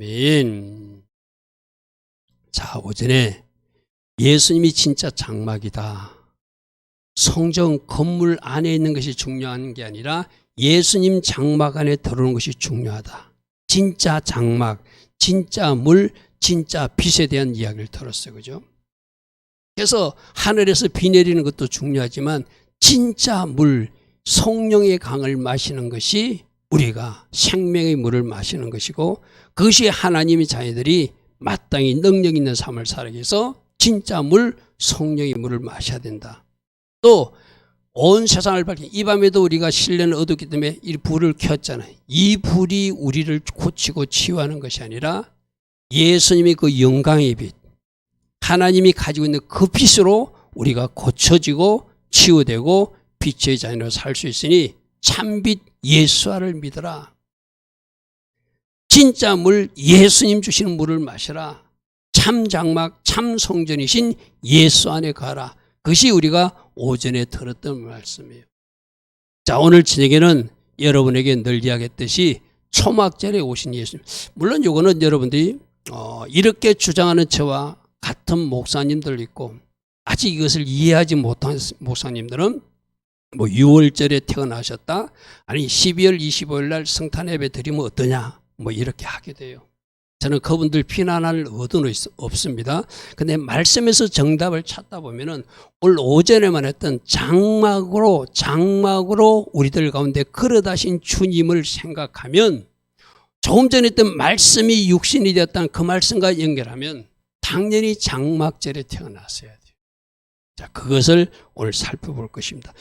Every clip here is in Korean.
아멘. 자, 오전에 예수님이 진짜 장막이다. 성전 건물 안에 있는 것이 중요한 게 아니라 예수님 장막 안에 들어오는 것이 중요하다. 진짜 장막, 진짜 물, 진짜 빛에 대한 이야기를 들었어요. 그죠? 그래서 하늘에서 비 내리는 것도 중요하지만 진짜 물, 성령의 강을 마시는 것이 우리가 생명의 물을 마시는 것이고, 그것이 하나님의 자녀들이 마땅히 능력 있는 삶을 살기 위해서 진짜 물, 성령의 물을 마셔야 된다. 또 온 세상을 밝힌 이 밤에도 우리가 실내는 어둡기 때문에 이 불을 켰잖아요. 이 불이 우리를 고치고 치유하는 것이 아니라 예수님의 그 영광의 빛, 하나님이 가지고 있는 그 빛으로 우리가 고쳐지고 치유되고 빛의 자녀로 살 수 있으니 참빛 예수와를 믿어라. 진짜 물, 예수님 주시는 물을 마셔라. 참 장막, 참 성전이신 예수 안에 가라. 그것이 우리가 오전에 들었던 말씀이에요. 자, 오늘 저녁에는 여러분에게 늘 이야기했듯이 초막절에 오신 예수님. 물론 이거는 여러분들이 이렇게 주장하는 저와 같은 목사님들 있고, 아직 이것을 이해하지 못한 목사님들은 뭐 6월절에 태어나셨다, 아니 12월 25일 날 성탄 예배 드리면 어떠냐, 뭐 이렇게 하게 돼요. 저는 그분들 비난할 의도는 없습니다. 근데 말씀에서 정답을 찾다 보면은 오늘 오전에만 했던 장막으로 우리들 가운데 걸어다신 주님을 생각하면, 조금 전에 했던 말씀이 육신이 되었다는 그 말씀과 연결하면 당연히 장막절에 태어났어야 돼요. 자, 그것을 오늘 살펴볼 것입니다.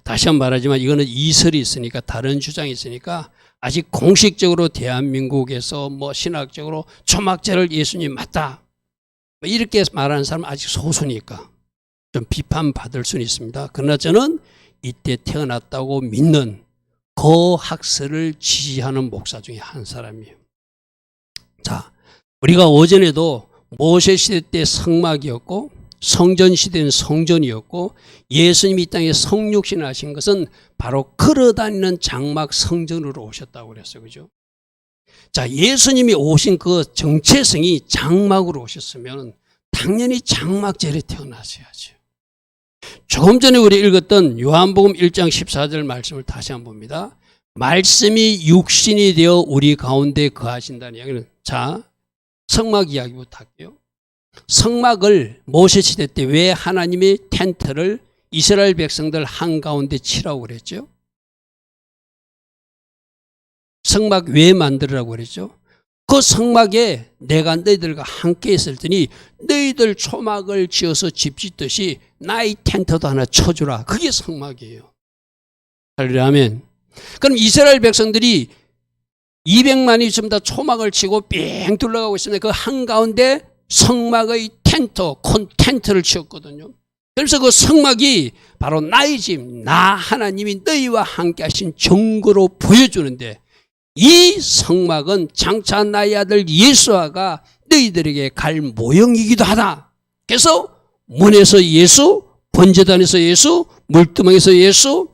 다시 한번 말하지만 이거는 이설이 있으니까, 다른 주장이 있으니까 아직 공식적으로 대한민국에서 뭐 신학적으로 초막절을 예수님 맞다, 이렇게 말하는 사람은 아직 소수니까 좀 비판받을 수는 있습니다. 그러나 저는 이때 태어났다고 믿는 그 학설을 지지하는 목사 중에 한 사람이에요. 자, 우리가 오전에도 모세 시대 때 성막이었고 성전 시대는 성전이었고, 예수님이 이 땅에 성육신 하신 것은 바로 걸어다니는 장막 성전으로 오셨다고 그랬어요. 그죠? 자, 예수님이 오신 그 정체성이 장막으로 오셨으면 당연히 장막절에 태어나셔야죠. 조금 전에 우리 읽었던 요한복음 1장 14절 말씀을 다시 한번 봅니다. 말씀이 육신이 되어 우리 가운데 거하신다는 이야기는, 자, 성막 이야기부터 할게요. 성막을 모세 시대 때 왜 하나님의 텐트를 이스라엘 백성들 한가운데 치라고 그랬죠? 성막 왜 만들으라고 그랬죠? 그 성막에 내가 너희들과 함께 있을 테니 너희들 초막을 지어서 집 짓듯이 나의 텐트도 하나 쳐주라. 그게 성막이에요. 할렐루야, 아멘. 그럼 이스라엘 백성들이 200만이 전부 다 초막을 치고 삥 둘러가고 있습니다. 그 한가운데 성막의 텐트를 치었거든요. 그래서 그 성막이 바로 나의 집, 나 하나님이 너희와 함께 하신 증거로 보여주는데, 이 성막은 장차 나의 아들 예수아가 너희들에게 갈 모형이기도 하다. 그래서 문에서 예수, 번제단에서 예수, 물두멍에서 예수,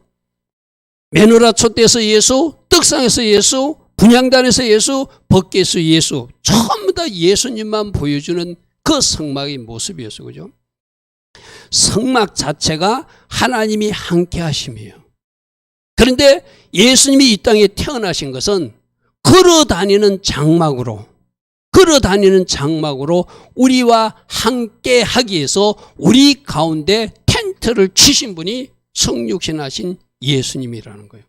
메노라 촛대에서 예수, 떡상에서 예수, 분향단에서 예수, 법궤에서 예수, 전부 다 예수님만 보여주는 그 성막의 모습이었어요. 그죠? 성막 자체가 하나님이 함께 하심이에요. 그런데 예수님이 이 땅에 태어나신 것은 걸어다니는 장막으로 우리와 함께 하기 위해서 우리 가운데 텐트를 치신 분이 성육신하신 예수님이라는 거예요.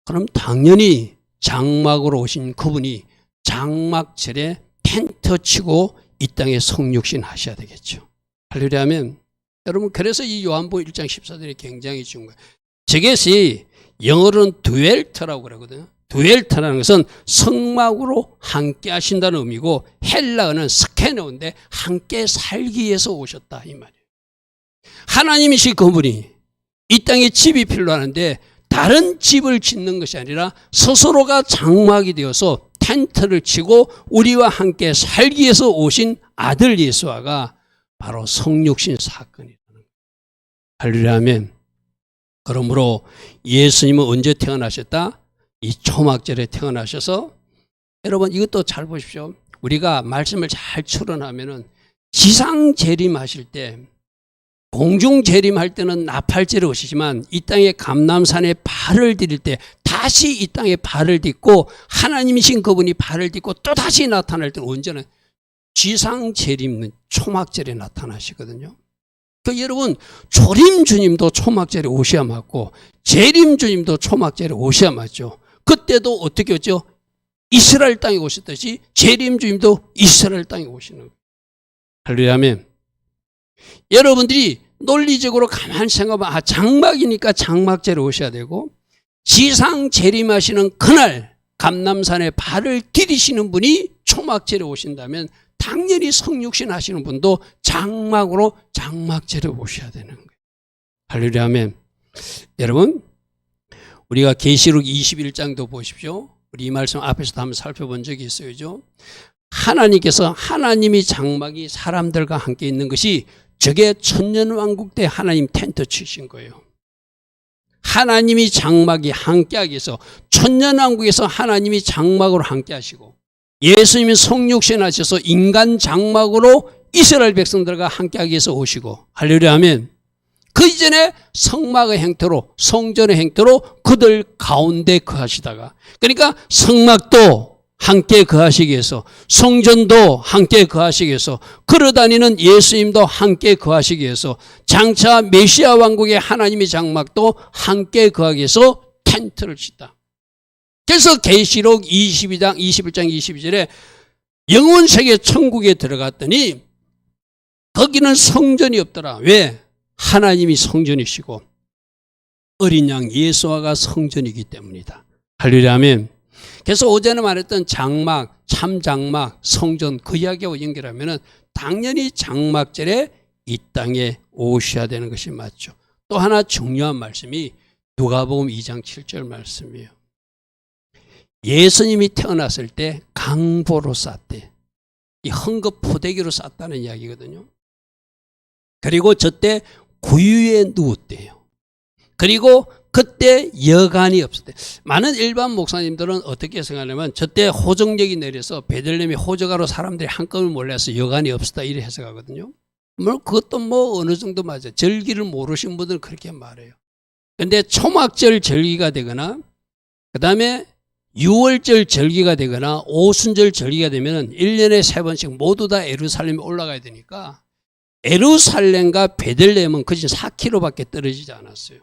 그럼 당연히 장막으로 오신 그분이 장막절에 텐트 치고 이 땅에 성육신 하셔야 되겠죠. 할렐루야, 아멘. 여러분, 그래서 이 요한복음 1장 14절이 굉장히 중요한 거예요. 저것이 영어로는 드웰터라고 그러거든요. 드웰터라는 것은 성막으로 함께 하신다는 의미고, 헬라어는 스케노인데 함께 살기 위해서 오셨다, 이 말이에요. 하나님이신 그분이 이 땅에 집이 필요하는데 다른 집을 짓는 것이 아니라 스스로가 장막이 되어서 텐트를 치고 우리와 함께 살기 위해서 오신 아들 예수아가 바로 성육신 사건이라는 거예요. 할렐루야, 아멘. 그러므로 예수님은 언제 태어나셨다? 이 초막절에 태어나셔서 여러분 이것도 잘 보십시오. 우리가 말씀을 잘 추론하면은 지상 재림하실 때, 공중 재림할 때는 나팔절에 오시지만 이 땅에 감람산에 발을 디딜 때 다시 이 땅에 발을 딛고 하나님이신 그분이 발을 딛고 또 다시 나타날 때는 언제는 지상 재림은 초막절에 나타나시거든요. 그 여러분 조림 주님도 초막절에 오셔야 맞고 재림 주님도 초막절에 오셔야 맞죠. 그때도 어떻게 했죠? 이스라엘 땅에 오셨듯이 재림 주님도 이스라엘 땅에 오시는 거예요. 할렐루야 아멘. 여러분들이 논리적으로 가만히 생각하면 장막이니까 장막절에 오셔야 되고 지상 재림하시는 그날 감람산에 발을 디디시는 분이 초막절에 오신다면 당연히 성육신 하시는 분도 장막으로 장막절에 오셔야 되는 거예요. 할렐루야 아멘. 여러분 우리가 계시록 21장도 보십시오. 우리 이 말씀 앞에서도 한번 살펴본 적이 있어요. 하나님께서 하나님이 장막이 사람들과 함께 있는 것이 저게 천년왕국 때 하나님 텐트 치신 거예요. 하나님이 장막이 함께하기 위해서 천년왕국에서 하나님이 장막으로 함께 하시고 예수님이 성육신 하셔서 인간 장막으로 이스라엘 백성들과 함께하기 위해서 오시고 할렐루야 아멘. 그 이전에 성막의 형태로 성전의 형태로 그들 가운데 거하시다가 그러니까 성막도 함께 거하시기 위해서 성전도 함께 거하시기 위해서 걸어다니는 예수님도 함께 거하시기 위해서 장차 메시아 왕국의 하나님의 장막도 함께 거하기 위해서 텐트를 짓다. 그래서 계시록 22장 21장 22절에 영혼세계 천국에 들어갔더니 거기는 성전이 없더라. 왜? 하나님이 성전이시고 어린 양 예수와가 성전이기 때문이다. 할렐루야 아멘. 그래서 오전에 말했던 장막, 참장막, 성전 그 이야기하고 연결하면 당연히 장막절에 이 땅에 오셔야 되는 것이 맞죠. 또 하나 중요한 말씀이 누가복음 2장 7절 말씀이에요. 예수님이 태어났을 때 강보로 쌌대. 이 헝겊 포대기로 쌌다는 이야기거든요. 그리고 저때 구유에 누웠대요. 그리고 그때 여관이 없었대. 많은 일반 목사님들은 어떻게 생각하냐면 저때 호정력이 내려서 베들레헴의 호적하러 사람들이 한꺼번에 몰려서 여관이 없었다 이렇게 해석하거든요. 물론 그것도 뭐 어느 정도 맞아요. 절기를 모르신 분들은 그렇게 말해요. 그런데 초막절 절기가 되거나 그 다음에 6월절 절기가 되거나 오순절 절기가 되면 1년에 3번씩 모두 다 예루살렘에 올라가야 되니까 예루살렘과 베들레헴은 거진 4km밖에 떨어지지 않았어요.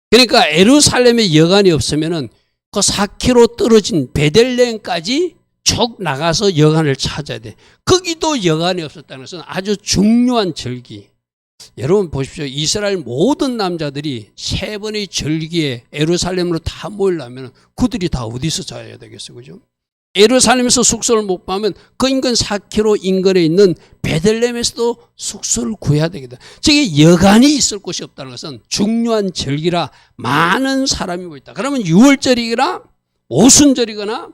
그러니까 예루살렘에 여관이 없으면은 그 4km 떨어진 베들레헴까지 쭉 나가서 여관을 찾아야 돼. 거기도 여관이 없었다는 것은 아주 중요한 절기. 여러분 보십시오. 이스라엘 모든 남자들이 3번의 절기에 예루살렘으로 다 모이려면 그들이 다 어디서 자야 되겠어요? 그죠? 예루살렘에서 숙소를 못 구하면 그 인근 4km 인근에 있는 베들레헴에서도 숙소를 구해야 되겠다. 저게 여관이 있을 곳이 없다는 것은 중요한 절기라 많은 사람이 모였다. 그러면 6월절이거나 오순절이거나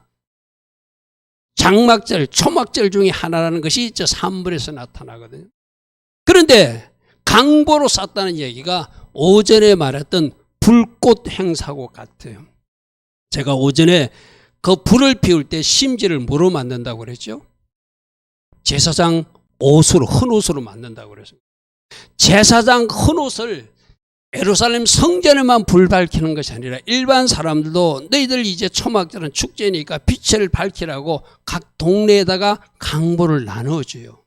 장막절, 초막절 중에 하나라는 것이 저 3번에서 나타나거든요. 그런데 강보로 쌌다는 얘기가 오전에 말했던 불꽃 행사하고 같아요. 제가 오전에 그 불을 피울 때 심지를 뭐로 만든다고 그랬죠? 제사장 옷으로, 헌옷으로 만든다고 그랬습니다. 제사장 헌옷을 예루살렘 성전에만 불 밝히는 것이 아니라 일반 사람들도 너희들 이제 초막절은 축제니까 빛을 밝히라고 각 동네에다가 강보를 나눠줘요.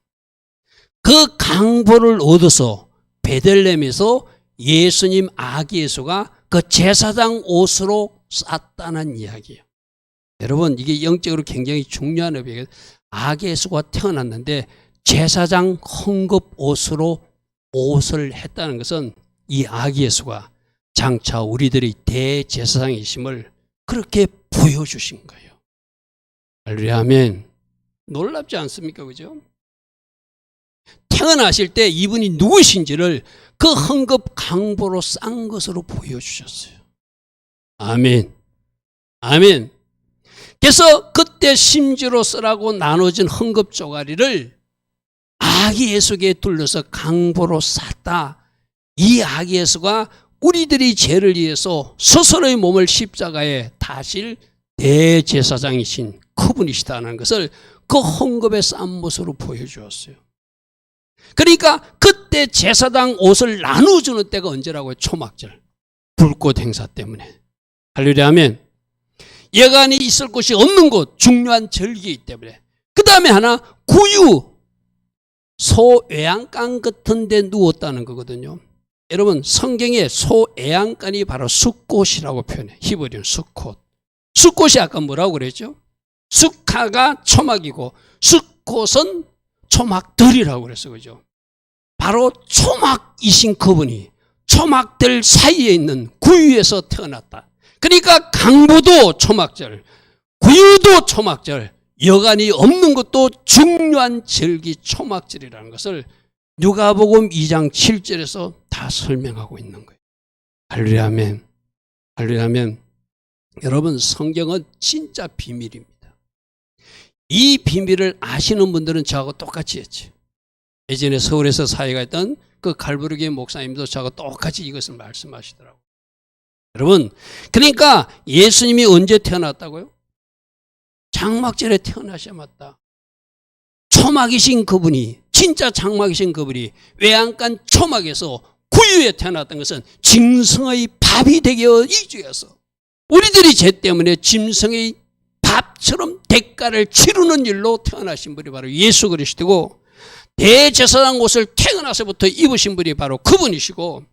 그 강보를 얻어서 베들레헴에서 예수님 아기 예수가 그 제사장 옷으로 쌌다는 이야기예요. 여러분 이게 영적으로 굉장히 중요한 의미예요. 아기 예수가 태어났는데 제사장 헝겊 옷으로 옷을 했다는 것은 이 아기 예수가 장차 우리들의 대제사장이심을 그렇게 보여주신 거예요. 할렐루야 아멘. 놀랍지 않습니까? 그죠? 태어나실 때 이분이 누구신지를 그 헝겊 강보로 싼 것으로 보여주셨어요. 아멘. 아멘. 그래서 그때 심지로 쓰라고 나눠진 헝겊 쪼가리를 아기 예수께 둘러서 강보로 쌌다. 이 아기 예수가 우리들이 죄를 위해서 스스로의 몸을 십자가에 다실 대제사장이신 그분이시다는 것을 그 헌금에 쌓은 모습으로 보여주었어요. 그러니까 그때 제사장 옷을 나눠주는 때가 언제라고요? 초막절, 불꽃 행사 때문에. 할렐루야 아멘. 여간이 있을 곳이 없는 곳, 중요한 절기이기 때문에. 그 다음에 하나, 구유, 소외양간 같은 데 누웠다는 거거든요. 여러분, 성경에 소외양간이 바로 숫꽃이라고 표현해. 히브리어는 숫꽃. 숫꽃이 아까 뭐라고 그랬죠? 숫하가 초막이고 숫꽃은 초막들이라고 그랬어. 그죠? 바로 초막이신 그분이 초막들 사이에 있는 구유에서 태어났다. 그러니까 강보도 초막절, 구유도 초막절, 여간이 없는 것도 중요한 절기 초막절이라는 것을 누가복음 2장 7절에서 다 설명하고 있는 거예요. 할렐루야 아멘. 할렐루야 아멘. 여러분, 성경은 진짜 비밀입니다. 이 비밀을 아시는 분들은 저하고 똑같이 했죠. 예전에 서울에서 사회가 있던 그 갈부르기 목사님도 저하고 똑같이 이것을 말씀하시더라고요. 여러분, 그러니까 예수님이 언제 태어났다고요? 장막절에 태어나셔야 맞다. 초막이신 그분이, 진짜 장막이신 그분이 외양간 초막에서 구유에 태어났던 것은 짐승의 밥이 되기 위해서 우리들이 죄 때문에 짐승의 밥처럼 대가를 치르는 일로 태어나신 분이 바로 예수 그리스도고, 대제사장 옷을 태어나서부터 입으신 분이 바로 그분이시고,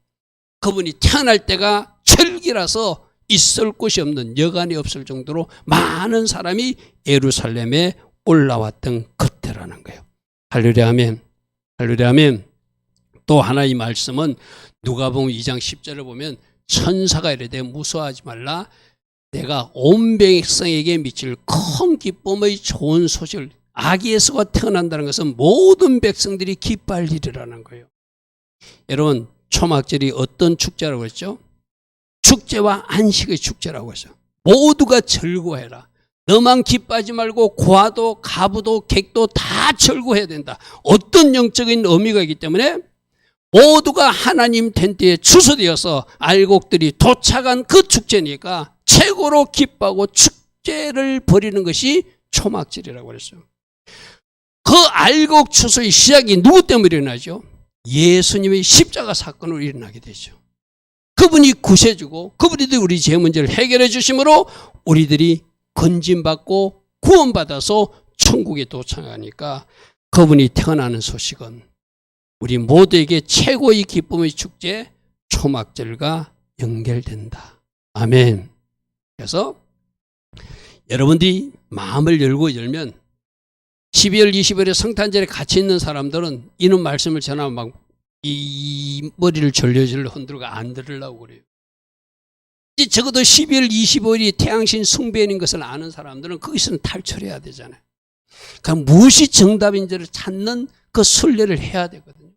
그분이 태어날 때가 철기라서 있을 곳이 없는, 여간이 없을 정도로 많은 사람이 예루살렘에 올라왔던 그때라는 거예요. 할렐루야 아멘. 할렐루야 아멘. 또 하나 이 말씀은 누가복음 2장 10절을 보면 천사가 이르되 무서워하지 말라, 내가 온 백성에게 미칠 큰 기쁨의 좋은 소식을, 아기 예수가 태어난다는 것은 모든 백성들이 기뻐할 일이라는 거예요. 여러분, 초막절이 어떤 축제라고 했죠? 축제와 안식의 축제라고 했어요. 모두가 즐거워해라. 너만 기뻐하지 말고 고아도 가부도 객도 다 즐거워해야 된다. 어떤 영적인 의미가 있기 때문에 모두가 하나님 텐트에 추수되어서 알곡들이 도착한 그 축제니까 최고로 기뻐하고 축제를 벌이는 것이 초막절이라고 그랬어요. 그 알곡 추수의 시작이 누구 때문에 일어나죠? 예수님의 십자가 사건으로 일어나게 되죠. 그분이 구세주고 그분이 우리 죄 문제를 해결해 주심으로 우리들이 건진받고 구원받아서 천국에 도착하니까 그분이 태어나는 소식은 우리 모두에게 최고의 기쁨의 축제 초막절과 연결된다. 아멘. 그래서 여러분들이 마음을 열면 12월 20일에 성탄절에 같이 있는 사람들은 이런 말씀을 전하면 막 이 머리를 절려절려 흔들고 안 들으려고 그래요. 적어도 12월 25일이 태양신 숭배인 것을 아는 사람들은 거기서는 탈출해야 되잖아요. 그러니까 무엇이 정답인지를 찾는 그 순례를 해야 되거든요.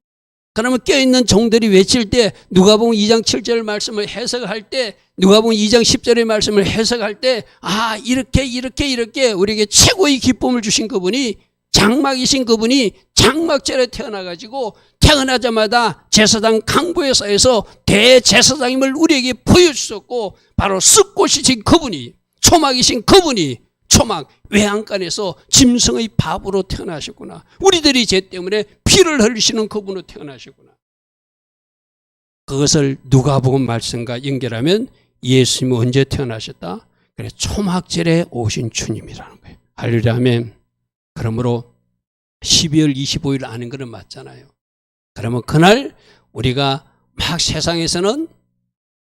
그러면 껴있는 종들이 외칠 때 누가복음 2장 7절 말씀을 해석할 때, 누가복음 2장 10절의 말씀을 해석할 때, 아, 이렇게 우리에게 최고의 기쁨을 주신 그분이, 장막이신 그분이 장막절에 태어나가지고 태어나자마자 제사장 강보에서 대제사장임을 우리에게 보여주셨고, 바로 숫꽃이신 그분이, 초막이신 그분이 초막 외양간에서 짐승의 밥으로 태어나셨구나. 우리들이 죄 때문에 피를 흘리시는 그분으로 태어나셨구나. 그것을 누가복음 말씀과 연결하면 예수님이 언제 태어나셨다? 그래, 초막절에 오신 주님이라는 거예요. 할렐루야 아멘. 그러므로 12월 25일 아는 것은 맞잖아요. 그러면 그날 우리가 막 세상에서는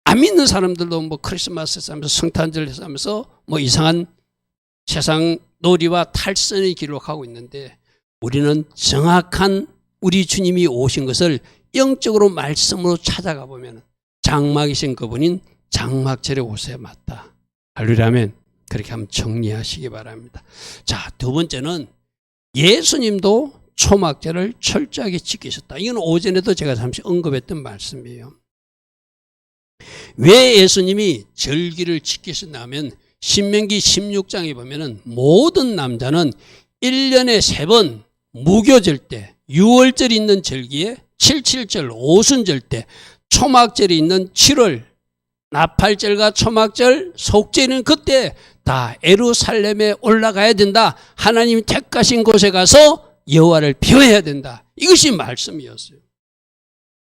안 믿는 사람들도 뭐 크리스마스 하면서 성탄절 하면서 뭐 이상한 세상 놀이와 탈선을 기록하고 있는데, 우리는 정확한 우리 주님이 오신 것을 영적으로 말씀으로 찾아가 보면 장막이신 그분인 장막절에 오셔야 맞다. 할렐루야 아멘. 그렇게 한번 정리하시기 바랍니다. 자, 두 번째는 예수님도 초막절을 철저하게 지키셨다. 이건 오전에도 제가 잠시 언급했던 말씀이에요. 왜 예수님이 절기를 지키셨냐면 신명기 16장에 보면은 모든 남자는 1년에 3번 무교절 때, 6월절이 있는 절기에 77절 오순절 때, 초막절이 있는 7월 나팔절과 초막절, 속죄는 그때 다 예루살렘에 올라가야 된다. 하나님 택하신 곳에 가서 여호와를 비워야 된다. 이것이 말씀이었어요.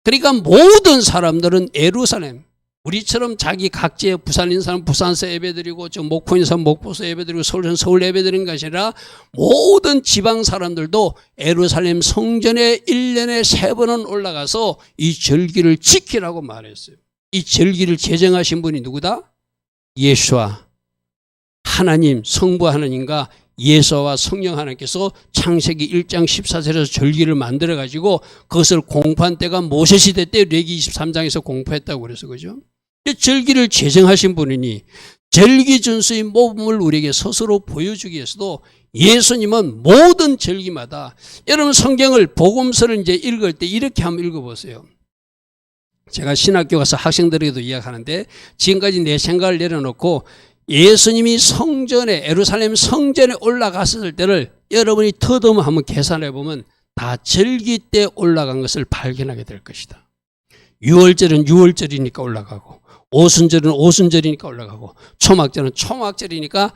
그러니까 모든 사람들은 예루살렘, 우리처럼 자기 각지에 부산인 사람 부산서 예배드리고 저 목포인 사람 목포서 예배드리고 서울은 서울 예배드리는 것이 아니라 모든 지방 사람들도 예루살렘 성전에 1년에 3번은 올라가서 이 절기를 지키라고 말했어요. 이 절기를 제정하신 분이 누구다? 예수와 하나님, 성부 하나님과 예수와 성령 하나님께서 창세기 1장 14절에서 절기를 만들어가지고 그것을 공포한 때가 모세시대 때 레기 23장에서 공포했다고 그래서 그죠? 절기를 제정하신 분이니 절기 준수의 모범을 우리에게 스스로 보여주기 위해서도 예수님은 모든 절기마다 여러분 성경을 복음서를 이제 읽을 때 이렇게 한번 읽어보세요. 제가 신학교 가서 학생들에게도 이야기하는데 지금까지 내 생각을 내려놓고 예수님이 성전에 예루살렘 성전에 올라갔을 때를 여러분이 더듬어 한번 계산해 보면 다 절기 때 올라간 것을 발견하게 될 것이다. 6월절은 6월절이니까 올라가고 오순절은 오순절이니까 올라가고 초막절은 초막절이니까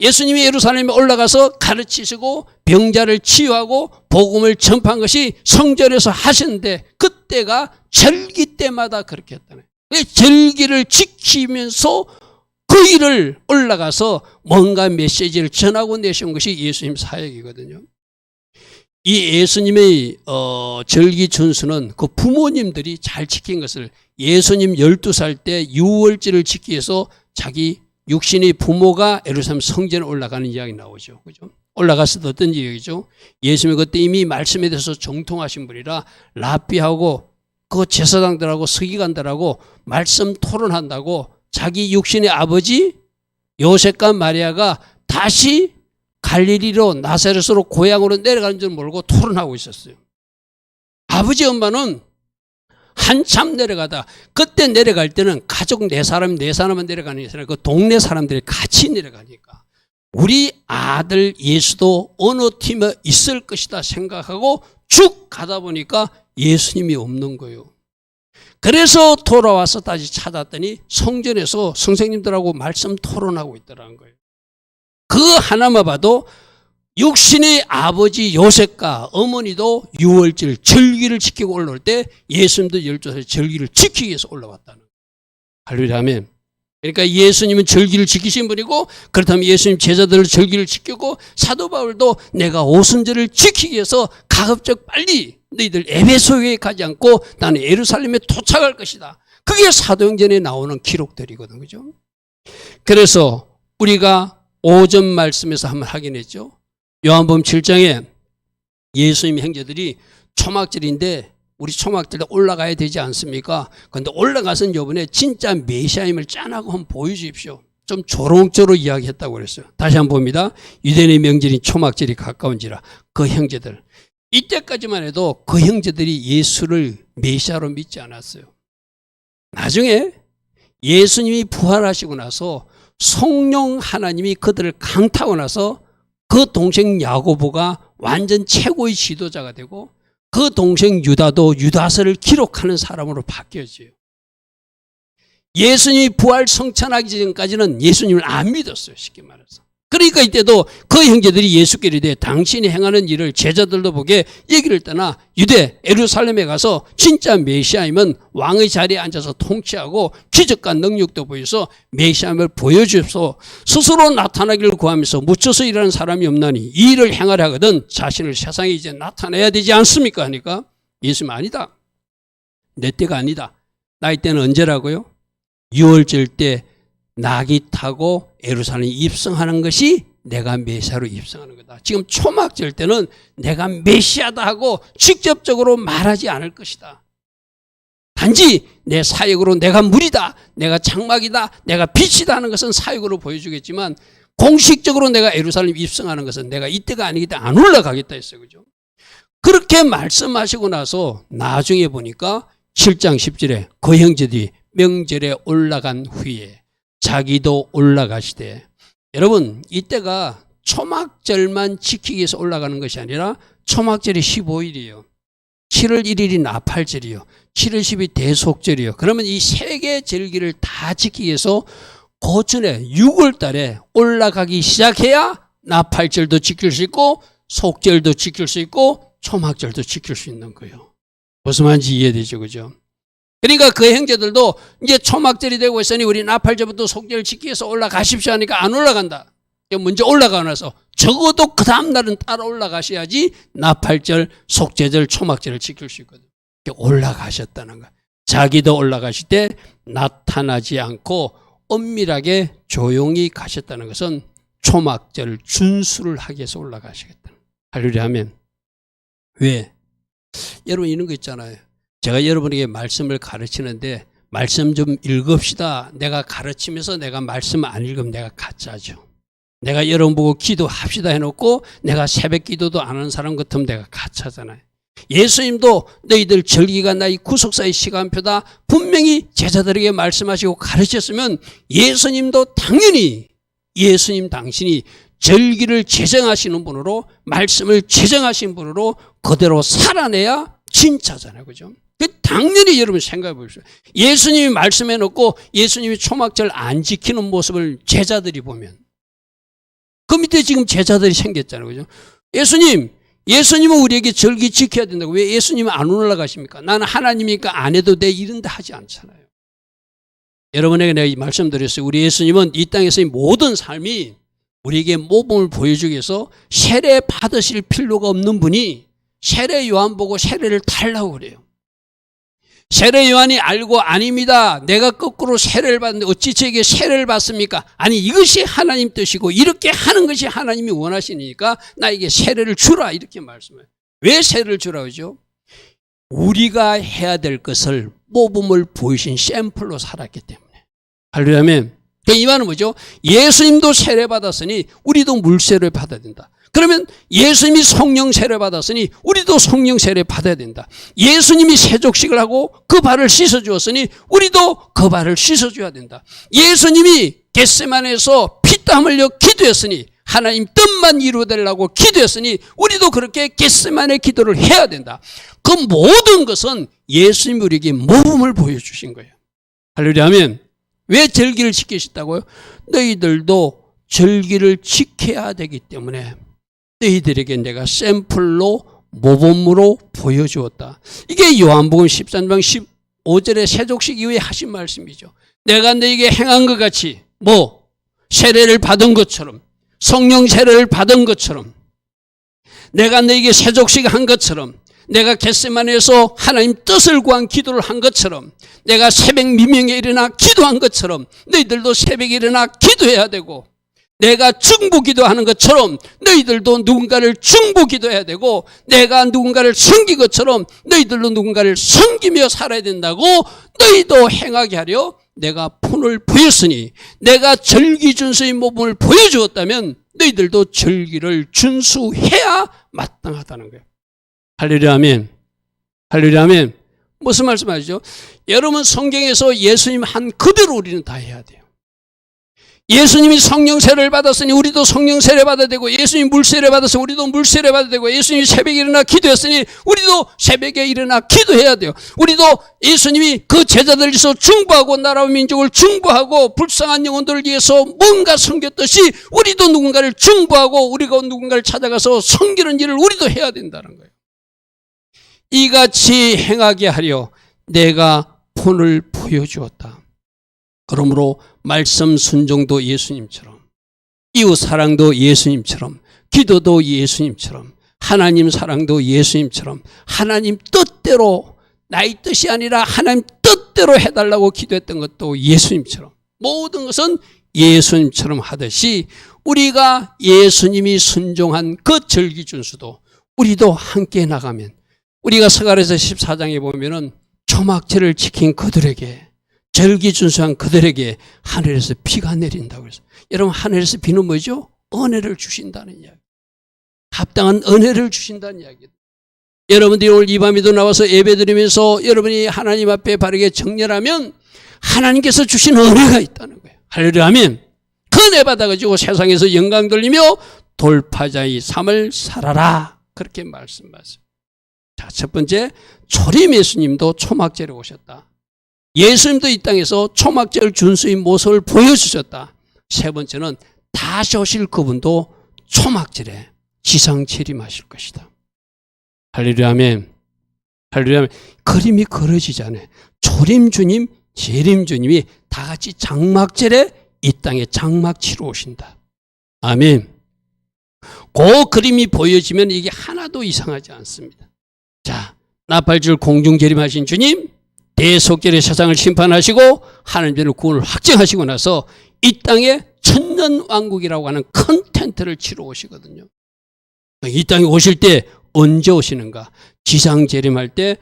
예수님이 예루살렘에 올라가서 가르치시고 병자를 치유하고 복음을 전파한 것이 성전에서 하셨는데 그때가 절기 때마다 그렇게 했다는 거예요. 절기를 지키면서 그 일을 올라가서 뭔가 메시지를 전하고 내신 것이 예수님 사역이거든요. 이 예수님의 절기 준수는 그 부모님들이 잘 지킨 것을 예수님 12살 때 6월절을 지키기 위해서 자기 육신의 부모가 예루살렘 성전에 올라가는 이야기 나오죠. 그죠? 올라갔을 때 어떤 이야기죠? 예수님이 그때 이미 말씀에 대해서 정통하신 분이라 랍비하고 그 제사장들하고 서기관들하고 말씀 토론한다고 자기 육신의 아버지 요셉과 마리아가 다시 갈릴리로 나사렛으로 고향으로 내려가는 줄 모르고 토론하고 있었어요. 아버지 엄마는 한참 내려가다 그때 내려갈 때는 가족 네 사람만 내려가는 게 아니라 그 동네 사람들이 같이 내려가니까 우리 아들 예수도 어느 팀에 있을 것이다 생각하고 쭉 가다 보니까 예수님이 없는 거예요. 그래서 돌아와서 다시 찾았더니 성전에서 선생님들하고 말씀 토론하고 있더라는 거예요. 그 하나만 봐도 육신의 아버지 요셉과 어머니도 6월절 절기를 지키고 올라올 때 예수님도 12살 절기를 지키기 위해서 올라왔다는 거예요. 할렐루야 아멘. 그러니까 예수님은 절기를 지키신 분이고 그렇다면 예수님 제자들을 절기를 지키고 사도 바울도 내가 오순절을 지키기 위해서 가급적 빨리 너희들 에베소에 가지 않고 나는 예루살렘에 도착할 것이다. 그게 사도행전에 나오는 기록들이거든. 그죠? 그래서 우리가 오전 말씀에서 한번 확인했죠. 요한복음 7장에 예수님 형제들이 초막절인데 우리 초막절에 올라가야 되지 않습니까? 그런데 올라가서 이번에 진짜 메시아임을 짠하고 한번 보여주십시오. 좀 조롱조로 이야기했다고 그랬어요. 다시 한번 봅니다. 유대인의 명절인 초막절이 가까운지라 그 형제들. 이때까지만 해도 그 형제들이 예수를 메시아로 믿지 않았어요. 나중에 예수님이 부활하시고 나서 성령 하나님이 그들을 강타하고 나서 그 동생 야고보가 완전 최고의 지도자가 되고 그 동생 유다도 유다서를 기록하는 사람으로 바뀌어져요. 예수님이 부활 성천하기 전까지는 예수님을 안 믿었어요. 쉽게 말해서. 그러니까 이때도 그 형제들이 예수께 이르되 당신이 행하는 일을 제자들도 보게 여기를 떠나 유대 예루살렘에 가서 진짜 메시아임은 왕의 자리에 앉아서 통치하고 기적과 능력도 보여서 메시아임을 보여주옵소서. 스스로 나타나기를 구하면서 묻혀서 일하는 사람이 없나니 이 일을 행하려 하거든 자신을 세상에 이제 나타내야 되지 않습니까? 하니까 예수님 아니다. 내 때가 아니다. 나이 때는 언제라고요? 6월절 때 낙이 타고 예루살렘에 입성하는 것이 내가 메시아로 입성하는 거다. 지금 초막절 때는 내가 메시아다 하고 직접적으로 말하지 않을 것이다. 단지 내 사역으로 내가 물이다, 내가 장막이다, 내가 빛이다 하는 것은 사역으로 보여주겠지만 공식적으로 내가 예루살렘에 입성하는 것은 내가 이때가 아니기 때문에 안 올라가겠다 했어요. 그죠? 그렇게 말씀하시고 나서 나중에 보니까 7장 10절에 그 형제들이 명절에 올라간 후에 자기도 올라가시되, 여러분 이때가 초막절만 지키기 위해서 올라가는 것이 아니라 초막절이 15일이에요. 7월 1일이 나팔절이요. 7월 10일이 대속절이요. 그러면 이 세 개의 절기를 다 지키기 위해서 그 전에 6월 달에 올라가기 시작해야 나팔절도 지킬 수 있고 속절도 지킬 수 있고 초막절도 지킬 수 있는 거예요. 무슨 말인지 이해되죠, 그죠? 그러니까 그 형제들도 이제 초막절이 되고 있으니 우리 나팔절부터 속절 지키기 위해서 올라가십시오 하니까 안 올라간다. 먼저 올라가고 나서 적어도 그 다음날은 따라 올라가셔야지 나팔절, 속죄절, 초막절을 지킬 수 있거든요. 올라가셨다는 거예요. 자기도 올라가실 때 나타나지 않고 엄밀하게 조용히 가셨다는 것은 초막절 준수를 하기 위해서 올라가시겠다. 할렐루야 하면. 왜? 여러분 이런 거 있잖아요. 제가 여러분에게 말씀을 가르치는데 말씀 좀 읽읍시다. 내가 가르치면서 내가 말씀 안 읽으면 내가 가짜죠. 내가 여러분 보고 기도합시다 해놓고 내가 새벽 기도도 안 하는 사람 같으면 내가 가짜잖아요. 예수님도 너희들 절기가 나의 구속사의 시간표다 분명히 제자들에게 말씀하시고 가르쳤으면 예수님도 당연히 예수님 당신이 절기를 제정하시는 분으로 말씀을 제정하신 분으로 그대로 살아내야 진짜잖아요. 그죠? 당연히 여러분 생각해 보십시오. 예수님이 말씀해 놓고 예수님이 초막절 안 지키는 모습을 제자들이 보면 그 밑에 지금 제자들이 생겼잖아요. 그죠? 예수님은 우리에게 절기 지켜야 된다고. 왜 예수님은 안 올라가십니까? 나는 하나님이니까 안 해도 돼. 이런데 하지 않잖아요. 여러분에게 내가 이 말씀드렸어요. 우리 예수님은 이 땅에서의 모든 삶이 우리에게 모범을 보여주기 위해서 세례 받으실 필요가 없는 분이 세례 요한 보고 세례를 달라고 그래요. 세례 요한이 알고 아닙니다. 내가 거꾸로 세례를 받는데 어찌 저에게 세례를 받습니까? 아니 이것이 하나님 뜻이고 이렇게 하는 것이 하나님이 원하시니까 나에게 세례를 주라 이렇게 말씀해요. 왜 세례를 주라고 하죠? 우리가 해야 될 것을 모범을 보이신 샘플로 살았기 때문에. 할렐루야면 이 말은 뭐죠? 예수님도 세례 받았으니 우리도 물세례를 받아야 된다. 그러면 예수님이 성령 세례 받았으니 우리도 성령 세례 받아야 된다. 예수님이 세족식을 하고 그 발을 씻어주었으니 우리도 그 발을 씻어줘야 된다. 예수님이 겟세마네에서 피땀 흘려 기도했으니 하나님 뜻만 이루어달라고 기도했으니 우리도 그렇게 겟세마네 기도를 해야 된다. 그 모든 것은 예수님이 우리에게 모범을 보여주신 거예요. 할렐루야 하면 왜 절기를 지키셨다고요? 너희들도 절기를 지켜야 되기 때문에 너희들에게 내가 샘플로 모범으로 보여주었다. 이게 요한복음 13장 15절의 세족식 이후에 하신 말씀이죠. 내가 너희에게 행한 것 같이 세례를 받은 것처럼 성령 세례를 받은 것처럼 내가 너희에게 세족식 한 것처럼 내가 겟세마네에서 하나님 뜻을 구한 기도를 한 것처럼 내가 새벽 미명에 일어나 기도한 것처럼 너희들도 새벽에 일어나 기도해야 되고 내가 중보 기도하는 것처럼 너희들도 누군가를 중보 기도해야 되고 내가 누군가를 섬긴 것처럼 너희들도 누군가를 섬기며 살아야 된다고 너희도 행하게 하려 내가 본을 보였으니 내가 절기 준수의 모범을 보여주었다면 너희들도 절기를 준수해야 마땅하다는 거예요. 할렐루야 아멘. 할렐루야 아멘. 무슨 말씀하시죠? 여러분 성경에서 예수님 한 그대로 우리는 다 해야 돼요. 예수님이 성령 세례를 받았으니 우리도 성령 세례 받아야 되고 예수님이 물 세례 받았으니 우리도 물 세례 받아야 되고 예수님이 새벽에 일어나 기도했으니 우리도 새벽에 일어나 기도해야 돼요. 우리도 예수님이 그 제자들에서 중보하고 나라와 민족을 중보하고 불쌍한 영혼들을 위해서 뭔가 섬겼듯이 우리도 누군가를 중보하고 우리가 누군가를 찾아가서 섬기는 일을 우리도 해야 된다는 거예요. 이같이 행하게 하려 내가 본을 보여주었다. 그러므로 말씀 순종도 예수님처럼 이웃 사랑도 예수님처럼 기도도 예수님처럼 하나님 사랑도 예수님처럼 하나님 뜻대로 나의 뜻이 아니라 하나님 뜻대로 해달라고 기도했던 것도 예수님처럼 모든 것은 예수님처럼 하듯이 우리가 예수님이 순종한 그 절기 준수도 우리도 함께 나가면 우리가 스가랴서 14장에 보면은 초막절을 지킨 그들에게 절기 준수한 그들에게 하늘에서 비가 내린다고 해서 여러분 하늘에서 비는 뭐죠? 은혜를 주신다는 이야기. 합당한 은혜를 주신다는 이야기입니다. 여러분들이 오늘 이 밤에도 나와서 예배드리면서 여러분이 하나님 앞에 바르게 정렬하면 하나님께서 주신 은혜가 있다는 거예요. 할렐루야 아멘. 그 은혜 받아가지고 세상에서 영광 돌리며 돌파자의 삶을 살아라 그렇게 말씀하세요. 자, 첫 번째, 초림 예수님도 초막절에 오셨다. 예수님도 이 땅에서 초막절 준수의 모습을 보여주셨다. 세 번째는 다시 오실 그분도 초막절에 지상 재림하실 것이다. 할렐루야 아멘. 할렐루야 아멘. 그림이 그려지잖아요. 초림 주님, 재림 주님이 다 같이 장막절에 이 땅에 장막 치러 오신다. 아멘. 그 그림이 보여지면 이게 하나도 이상하지 않습니다. 자, 나팔줄 공중 재림하신 주님, 대속절의 세상을 심판하시고 하나님의 구원을 확정하시고 나서 이 땅에 천년왕국이라고 하는 큰 텐트를 치러 오시거든요. 이 땅에 오실 때 언제 오시는가? 지상 재림할 때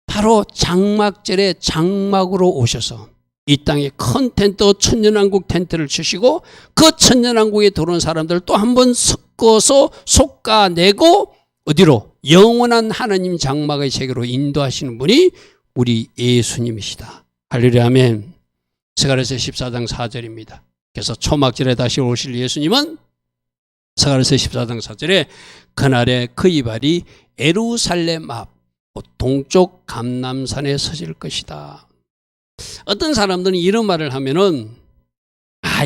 바로 장막절에 장막으로 오셔서 이 땅에 큰 텐트, 천년왕국 텐트를 치시고 그 천년왕국에 들어온 사람들 또 한 번 섞어서 솎아내고 어디로? 영원한 하나님 장막의 세계로 인도하시는 분이 우리 예수님이시다. 할렐루야 아멘. 스가랴서 14장 4절입니다. 그래서 초막절에 다시 오실 예수님은 스가랴서 14장 4절에 그날에 그 이발이 예루살렘 앞 동쪽 감람산에 서실 것이다. 어떤 사람들은 이런 말을 하면은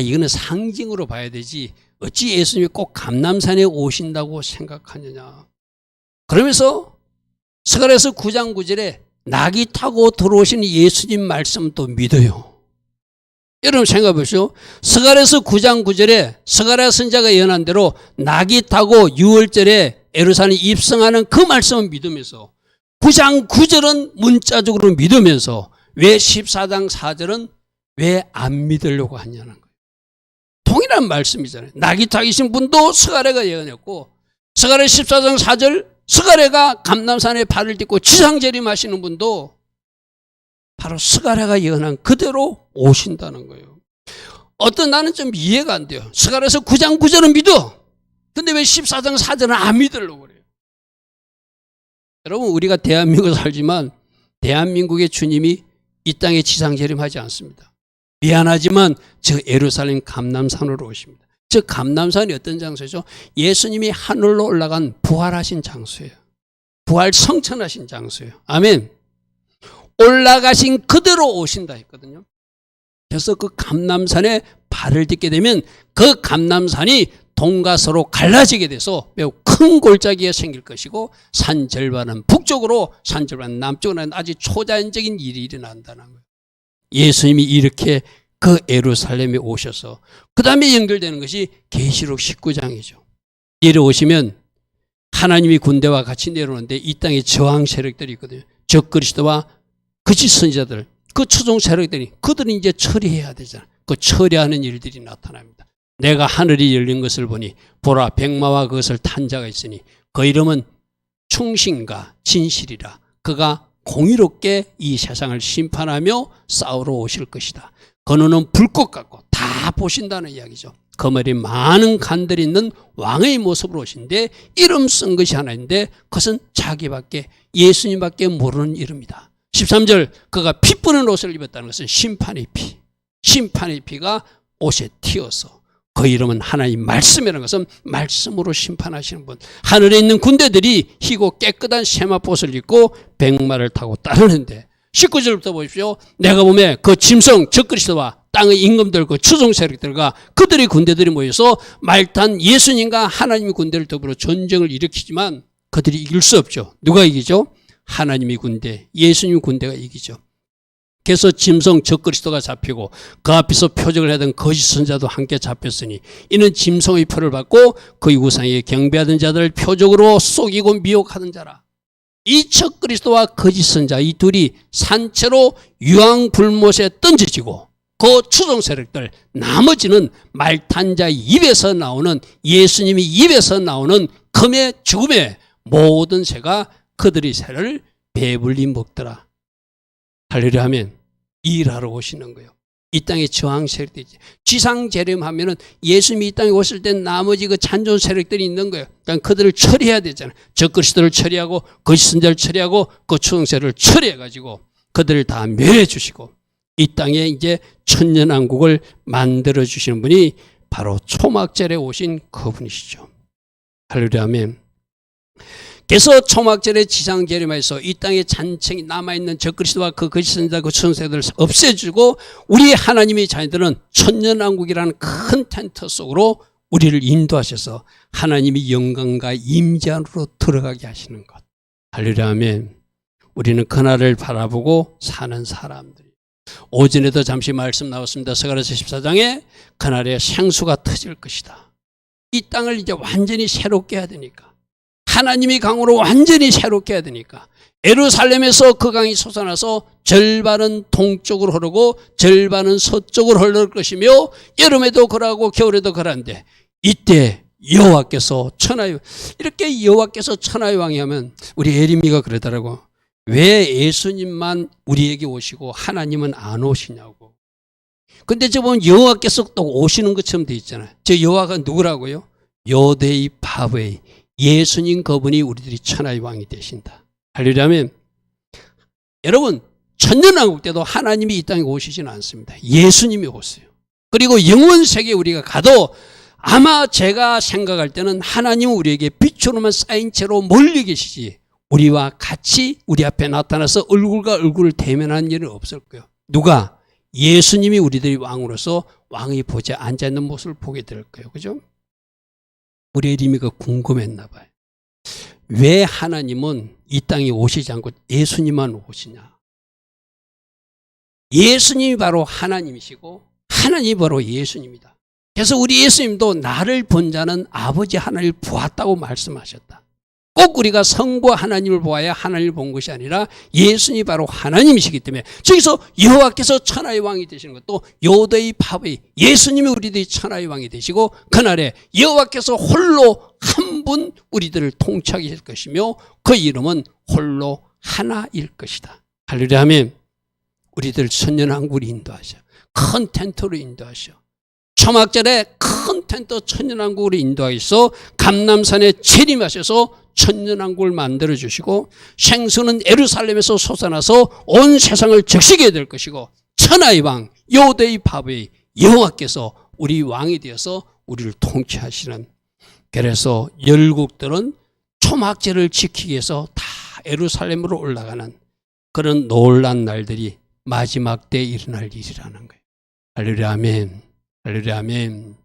이거는 상징으로 봐야 되지 어찌 예수님이 꼭 감람산에 오신다고 생각하느냐. 그러면서 스가랴서 9장 9절에 낙이 타고 들어오신 예수님 말씀도 믿어요. 여러분 생각해 보시오. 스가랴서 9장 9절에 스가랴 선지자가 예언한 대로 낙이 타고 6월절에 예루살렘에 입성하는 그 말씀을 믿으면서 9장 9절은 문자적으로 믿으면서 왜 14장 4절은 왜 안 믿으려고 하냐는 거예요. 동일한 말씀이잖아요. 낙이 타기신 분도 스가랴가 예언했고 스가랴 14장 4절 스가랴가 감람산에 발을 딛고 지상재림하시는 분도 바로 스가랴가 예언한 그대로 오신다는 거예요. 나는 좀 이해가 안 돼요. 스가랴서 9장 9절은 믿어. 근데 왜 14장 4절은 안 믿으려고 그래요? 여러분 우리가 대한민국에 살지만 대한민국의 주님이 이 땅에 지상재림하지 않습니다. 미안하지만 저 예루살렘 감람산으로 오십니다. 저 감람산이 어떤 장소죠? 예수님이 하늘로 올라간 부활하신 장소예요. 부활 성천하신 장소예요. 아멘. 올라가신 그대로 오신다 했거든요. 그래서 그 감람산에 발을 딛게 되면 그 감람산이 동과 서로 갈라지게 돼서 매우 큰 골짜기가 생길 것이고 산 절반은 북쪽으로 산 절반은 남쪽으로 아주 초자연적인 일이 일어난다는 거예요. 예수님이 이렇게 그 예루살렘에 오셔서 그 다음에 연결되는 것이 계시록 19장이죠. 내려오시면 하나님이 군대와 같이 내려오는데 이 땅에 저항 세력들이 있거든요. 적그리스도와 거짓 선지자들, 그 추종 세력들이 그들이 이제 처리해야 되잖아요. 그 처리하는 일들이 나타납니다. 내가 하늘이 열린 것을 보니 보라 백마와 그것을 탄 자가 있으니 그 이름은 충신과 진실이라. 그가 공의롭게 이 세상을 심판하며 싸우러 오실 것이다. 그 눈은 불꽃 같고 다 보신다는 이야기죠. 그 머리 많은 간들이 있는 왕의 모습으로 오신데 이름 쓴 것이 하나 있는데 그것은 자기밖에 예수님밖에 모르는 이름이다. 13절 그가 피 뿌는 옷을 입었다는 것은 심판의 피. 심판의 피가 옷에 튀어서 그 이름은 하나님 말씀이라는 것은 말씀으로 심판하시는 분. 하늘에 있는 군대들이 희고 깨끗한 세마포옷을 입고 백마를 타고 따르는데 19절부터 보십시오. 내가 보면 그 짐승 적그리스도와 땅의 임금들 그 추종 세력들과 그들의 군대들이 모여서 말탄 예수님과 하나님의 군대를 더불어 전쟁을 일으키지만 그들이 이길 수 없죠. 누가 이기죠? 하나님의 군대, 예수님의 군대가 이기죠. 그래서 짐승 적그리스도가 잡히고 그 앞에서 표적을 하던 거짓 선자도 함께 잡혔으니 이는 짐승의 표를 받고 그의 우상에게 경배하던 자들을 표적으로 속이고 미혹하던 자라. 이 적그리스도와 거짓 선자 이 둘이 산채로 유황불못에 던져지고 그 추종 세력들 나머지는 말탄자의 입에서 나오는 예수님의 입에서 나오는 금의 죽음의 모든 새가 그들의 새를 배불리 먹더라. 할렐루야 하면 일하러 오시는 거예요. 이 땅에 저항 세력들이 있지. 지상 재림하면은 예수님이 이 땅에 오실 때 나머지 그 잔존 세력들이 있는 거예요. 그러니까 그들을 처리해야 되잖아요. 적그리스도를 처리하고 거짓 선자를 처리하고 그 추종 세력을 처리해 가지고 그들을 다 멸해 주시고 이 땅에 이제 천년왕국을 만들어 주시는 분이 바로 초막절에 오신 그분이시죠. 할렐루야 아멘. 그래서 초막절에 지상재림하여서 이 땅에 잔챙이 남아있는 적그리스도와 그 거짓선지자 그 천사들을 없애주고 우리 하나님의 자녀들은 천년왕국이라는 큰 텐트 속으로 우리를 인도하셔서 하나님의 영광과 임재 안으로 들어가게 하시는 것. 할렐루야 아멘. 우리는 그날을 바라보고 사는 사람들이. 오전에도 잠시 말씀 나왔습니다. 스가랴서 14장에 그날에 생수가 터질 것이다. 이 땅을 이제 완전히 새롭게 해야 되니까, 하나님의 강으로 완전히 새롭게 해야 되니까 예루살렘에서 그 강이 솟아나서 절반은 동쪽으로 흐르고 절반은 서쪽으로 흐를 것이며 여름에도 그러하고 겨울에도 그러한데 이때 여호와께서 천하의 이렇게 여호와께서 천하의 왕이 하면 우리 에리미가 그러더라고. 왜 예수님만 우리에게 오시고 하나님은 안 오시냐고. 근데 저 보면 여호와께서 또 오시는 것처럼 돼 있잖아요. 저 여호와가 누구라고요? 요데이 바베이, 예수님 그분이 우리들이 천하의 왕이 되신다. 할렐루야. 여러분 천년왕국 때도 하나님이 이 땅에 오시지는 않습니다. 예수님이 오세요. 그리고 영원세계에 우리가 가도 아마 제가 생각할 때는 하나님은 우리에게 빛으로만 쌓인 채로 멀리 계시지 우리와 같이 우리 앞에 나타나서 얼굴과 얼굴을 대면하는 일은 없을 거예요. 누가? 예수님이 우리들이 왕으로서 왕의 보좌에 앉아있는 모습을 보게 될 거예요. 그죠? 우리 에리미가 궁금했나 봐요. 왜 하나님은 이 땅에 오시지 않고 예수님만 오시냐? 예수님이 바로 하나님이시고 하나님이 바로 예수님이다. 그래서 우리 예수님도 나를 본 자는 아버지 하나님을 보았다고 말씀하셨다. 꼭 우리가 성부 하나님을 보아야 하나님을 본 것이 아니라 예수님이 바로 하나님이시기 때문에 저기서 여호와께서 천하의 왕이 되시는 것도 요데이 바베이, 예수님이 우리들이 천하의 왕이 되시고 그날에 여호와께서 홀로 한 분 우리들을 통치하게 될 것이며 그 이름은 홀로 하나일 것이다. 할렐루야 아멘. 우리들 천년왕국을 인도하셔. 큰 텐트로 인도하셔. 초막절에 큰 텐트 천년왕국으로 인도하셔서 감람산에 재림하셔서 천년왕국을 만들어주시고 생수는 예루살렘에서 솟아나서 온 세상을 적시게 될 것이고 천하의 왕 요데이 바베이 여호와께서 우리 왕이 되어서 우리를 통치하시는. 그래서 열국들은 초막절을 지키기 위해서 다 예루살렘으로 올라가는 그런 놀란 날들이 마지막 때에 일어날 일이라는 거예요. 할렐루야 아멘. 할렐루야 아멘.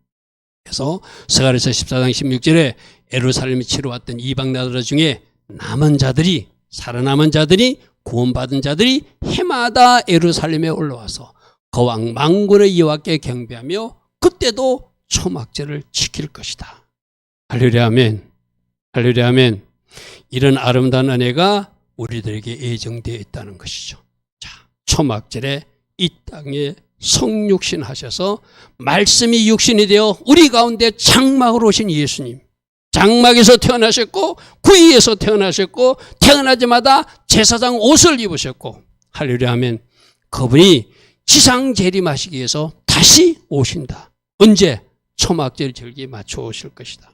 그래서 스가랴서 14장 16절에 예루살렘에 치러왔던 이방 나라 중에 남은 자들이 살아남은 자들이 구원받은 자들이 해마다 예루살렘에 올라와서 그 왕 만군의 여호와께 경배하며 그때도 초막절을 지킬 것이다. 할렐루야 아멘. 할렐루야 아멘. 이런 아름다운 은혜가 우리들에게 예정되어 있다는 것이죠. 자, 초막절에 이 땅에 성육신 하셔서 말씀이 육신이 되어 우리 가운데 장막으로 오신 예수님, 장막에서 태어나셨고 구이에서 태어나셨고 태어나자마자 제사장 옷을 입으셨고 할렐루야 아멘. 그분이 지상 재림하시기 위해서 다시 오신다. 언제? 초막절 절기에 맞춰 오실 것이다.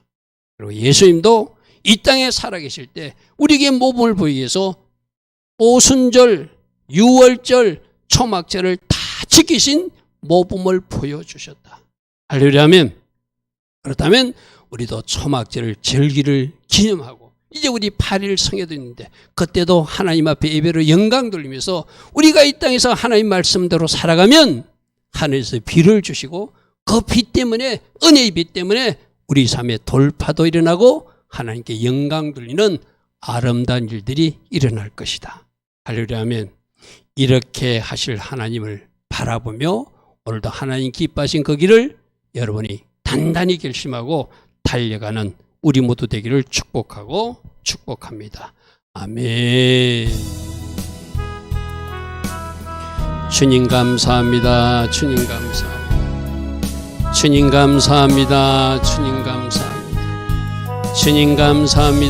그리고 예수님도 이 땅에 살아계실 때 우리에게 모범을 보이기 위해서 오순절, 유월절, 초막절을 다 지키신 모범을 보여주셨다. 할렐루야 아멘. 그렇다면 우리도 초막절 절기를 기념하고 이제 우리 8일 성회도 있는데 그때도 하나님 앞에 예배로 영광 돌리면서 우리가 이 땅에서 하나님 말씀대로 살아가면 하늘에서 비를 주시고 그 비 때문에 은혜의 비 때문에 우리 삶에 돌파도 일어나고 하나님께 영광 돌리는 아름다운 일들이 일어날 것이다. 할렐루야 아멘. 이렇게 하실 하나님을 바라보며 오늘도 하나님 기뻐하신 그 길을 여러분이 단단히 결심하고 달려가는 우리 모두 되기를 축복하고 축복합니다. 아멘. 주님 감사합니다. 주님 감사합니다. 주님 감사합니다. 주님 감사합니다. 주님 감사합니다.